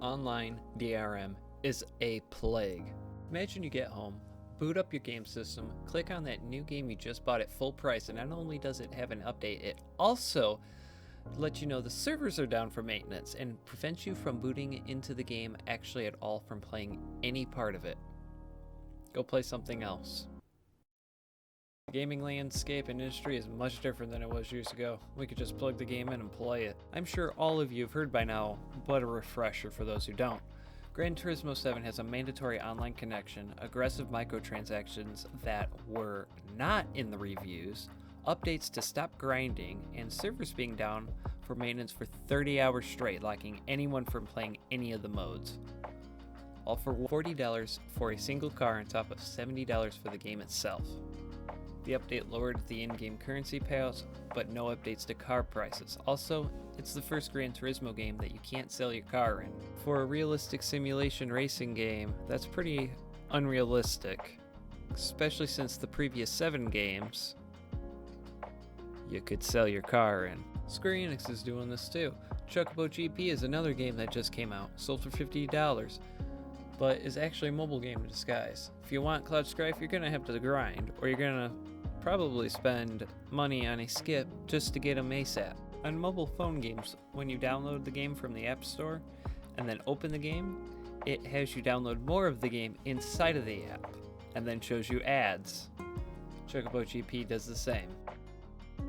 online DRM is a plague. Imagine you get home, boot up your game system, click on that new game you just bought at full price, and not only does it have an update, it also lets you know the servers are down for maintenance and prevents you from booting into the game actually at all from playing any part of it. Go play something else. The gaming landscape and industry is much different than it was years ago. We could just plug the game in and play it. I'm sure all of you have heard by now, but a refresher for those who don't. Gran Turismo 7 has a mandatory online connection, aggressive microtransactions that were not in the reviews, updates to stop grinding, and servers being down for maintenance for 30 hours straight, locking anyone from playing any of the modes. All for $40 for a single car on top of $70 for the game itself. The update lowered the in-game currency payouts, but no updates to car prices. Also, it's the first Gran Turismo game that you can't sell your car in. For a realistic simulation racing game, that's pretty unrealistic, especially since the previous 7 games you could sell your car in. Square Enix is doing this too. Chocobo GP is another game that just came out, sold for $50, but is actually a mobile game in disguise. If you want Cloud Strife, you're gonna have to grind, or you're gonna probably spend money on a skip just to get them ASAP. On mobile phone games, when you download the game from the App Store and then open the game, it has you download more of the game inside of the app and then shows you ads. Chocobo GP does the same.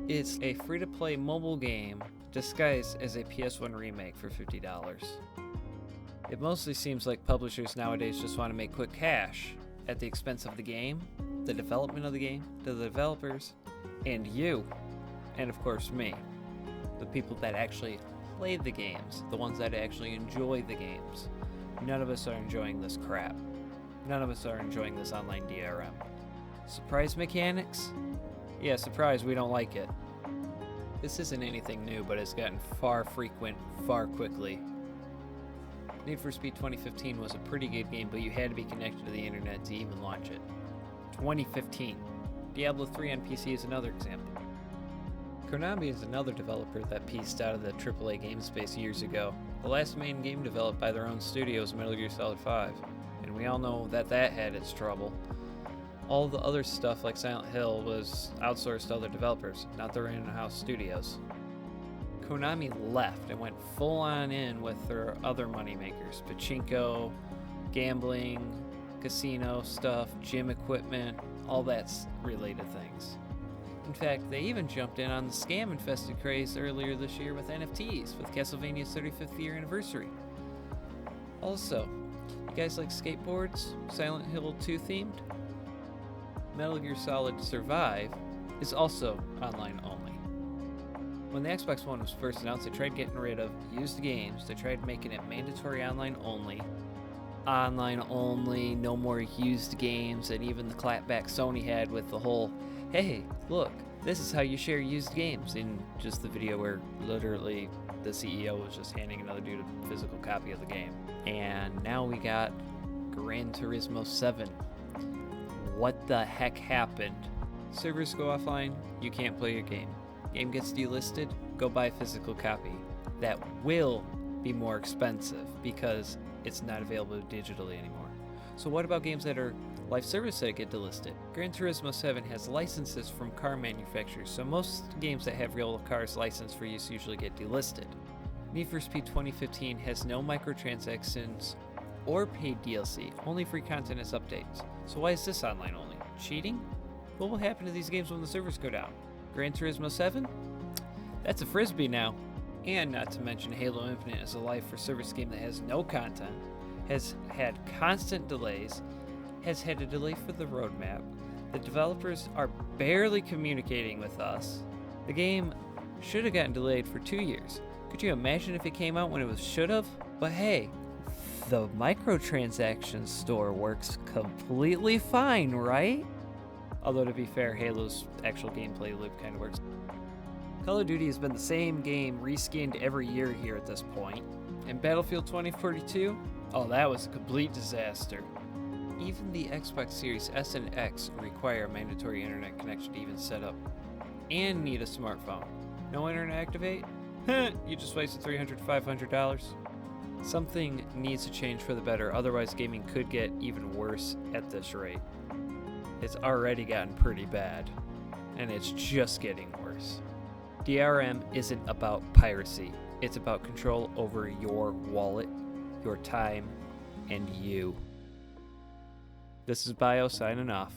It's a free-to-play mobile game disguised as a PS1 remake for $50. It mostly seems like publishers nowadays just want to make quick cash at the expense of the game, the development of the game, the developers, and you, and of course me, the people that actually play the games, the ones that actually enjoy the games. None of us are enjoying this crap. None of us are enjoying this online DRM. Surprise mechanics? Yeah, surprise, we don't like it. This isn't anything new, but it's gotten far frequent, far quickly. Need for Speed 2015 was a pretty good game, but you had to be connected to the internet to even launch it. 2015. Diablo 3 on PC is another example. Konami is another developer that pieced out of the AAA game space years ago. The last main game developed by their own studio was Metal Gear Solid 5, and we all know that had its trouble. All the other stuff like Silent Hill was outsourced to other developers, not their in-house studios. Konami left and went full on in with their other moneymakers, pachinko, gambling, casino stuff, gym equipment, all that's related things. In fact, they even jumped in on the scam-infested craze earlier this year with NFTs, with Castlevania's 35th year anniversary. Also, you guys like skateboards? Silent Hill 2 themed? Metal Gear Solid Survive is also online only. When the Xbox One was first announced, they tried getting rid of used games. They tried making it mandatory online only. Online only, no more used games, and even the clapback Sony had with the whole, hey, look, this is how you share used games, in just the video where literally the CEO was just handing another dude a physical copy of the game. And now we got Gran Turismo 7. What the heck happened? Servers go offline, you can't play your game. Game gets delisted, go buy a physical copy. That will be more expensive because it's not available digitally anymore. So what about games that are live service that get delisted? Gran Turismo 7 has licenses from car manufacturers, so most games that have real cars licensed for use usually get delisted. Need for Speed 2015 has no microtransactions or paid DLC, only free content as updates. So why is this online only? Cheating? What will happen to these games when the servers go down? Gran Turismo 7? That's a frisbee now. And not to mention Halo Infinite is a live for service game that has no content, has had constant delays, has had a delay for the roadmap. The developers are barely communicating with us. The game should have gotten delayed for 2 years. Could you imagine if it came out when it was should have? But hey, the microtransaction store works completely fine, right? Although to be fair, Halo's actual gameplay loop kind of works. Call of Duty has been the same game reskinned every year here at this point. And Battlefield 2042? Oh, that was a complete disaster. Even the Xbox Series S and X require a mandatory internet connection to even set up, and need a smartphone. No internet activate? You just wasted $300 to $500. Something needs to change for the better, otherwise gaming could get even worse at this rate. It's already gotten pretty bad, and it's just getting worse. DRM isn't about piracy, it's about control over your wallet, your time, and you. This is Bio signing off.